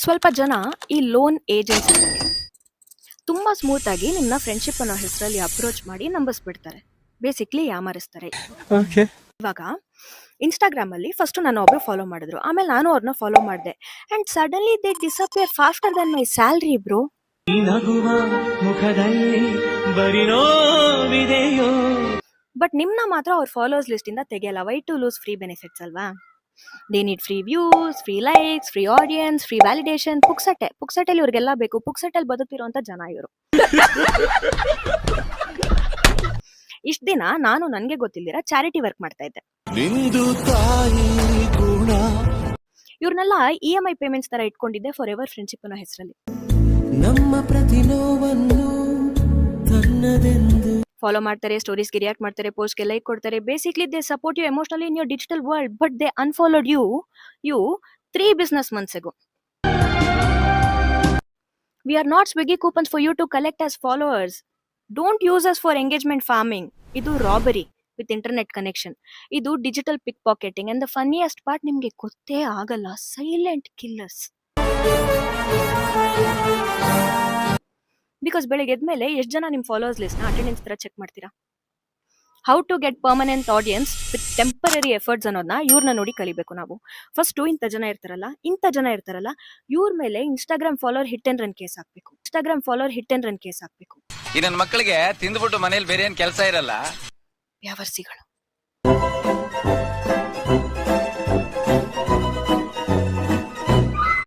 ಸ್ವಲ್ಪ ಜನ ಈ ಲೋನ್ ಏಜೆನ್ಸ್ ಇದ್ದಂಗೆ ತುಂಬಾ ಸ್ಮೂತ್ ಆಗಿ ನಿಮ್ನ ಫ್ರೆಂಡ್ಶಿಪ್ ಅನ್ನೋ ಹೆಸರಲ್ಲಿ ಅಪ್ರೋಚ್ ಮಾಡಿ ನಂಬಿಸ್ಬಿಡ್ತಾರೆ. ಬೇಸಿಕ್ಲಿ ಯಾಮಾರಿಸ್ತಾರೆ. ಓಕೆ ಇವಾಗ ಇನ್ಸ್ಟಾಗ್ರಾಮ್ ಅಲ್ಲಿ ಫಸ್ಟ್ ನನ್ನ ಒಬ್ರು ಫಾಲೋ ಮಾಡಿದ್ರು, ಆಮೇಲೆ ನಾನು ಅವ್ರನ್ನ ಫಾಲೋ ಮಾಡಿದೆ. And suddenly they disappear faster than my salary bro. But ನಿಮ್ನ ಮಾತ್ರ ಅವ್ರ ಫಾಲೋವರ್ಸ್ ಲಿಸ್ಟ್ ಇಂದ ತೆಗೆಯಲ್ಲ. Why to lose free benefits ಅಲ್ವಾ? They need free views, free likes, free audience, free validation. ಪುಕ್ಸಟ್ಟೆಲಿ ಇವ್ರಿಗೆಲ್ಲ ಬೇಕು. ಪುಕ್ಸಟ್ಟೆಲಿ ಬದುಕ್ತಿರೋಂಥ ಜನ ಇವರು. ಇಷ್ಟ ದಿನ ನಾನು ನನ್ಗೆ ಗೊತ್ತಿಲ್ದಿರ ಚಾರಿಟಿ ವರ್ಕ್ ಮಾಡ್ತಾ ಇದ್ದೆ. ಇವ್ರನ್ನೆಲ್ಲ EMI ಪೇಮೆಂಟ್ಸ್ ತರ ಇಟ್ಕೊಂಡಿದ್ದೆ ಫಾರ್ ಎವರ್ ಫ್ರೆಂಡ್ಶಿಪ್ ಅನ್ನೋ ಹೆಸರಲ್ಲಿ. ಫಾಲೋ ಮಾಡ್ತಾರೆ, ಸ್ಟೋರೀಸ್ಗೆ ರಿಯಾಕ್ಟ್ ಮಾಡ್ತಾರೆ, ಪೋಸ್ಟ್ಗೆ ಲೈಕ್ ಕೊಡ್ತಾರೆ. Basically they support you emotionally in your digital world, but they unfollowed you 3 business months ago. We are not Swiggy coupons for you to collect as followers. Don't use us for engagement farming. ಇದು robbery with internet connection. ಇದು digital pick pocketing. And the funniest part, ನಿಮ್ಗೆ ಗೊತ್ತೇ ಆಗಲ್ಲ. Silent killers. Because ಬೆಳಿಗ್ಗೆ ಎದ್ಮೇಲೆ ಎಷ್ಟು ಜನ ನಿಮ್ಮ followers ಲಿಸ್ಟ್ನ ಅಟೆಂಡೆನ್ಸ್ ತರ ಚೆಕ್ ಮಾಡ್ತೀರಾ? How to get permanent audience with temporary efforts ಅನ್ನೋದನ್ನ ಇವ್ರನ್ನ ನೋಡಿ ಕಲಿಬೇಕು ನಾವು. ಫಸ್ಟ್ ಇಂಥ ಜನ ಇರ್ತಾರಲ್ಲ ಇವ್ರ ಮೇಲೆ Instagram follower hit and run case ಹಾಕ್ಬೇಕು. ಈ ನನ್ನ ಮಕ್ಕಳಿಗೆ ತಿಂದ್ಬಿಟ್ಟು ಮನೇಲಿ ಬೇರೆ ಏನ್ ಕೆಲಸ ಇರಲ್ಲ. ವ್ಯವರ್ಸಿಗಳು.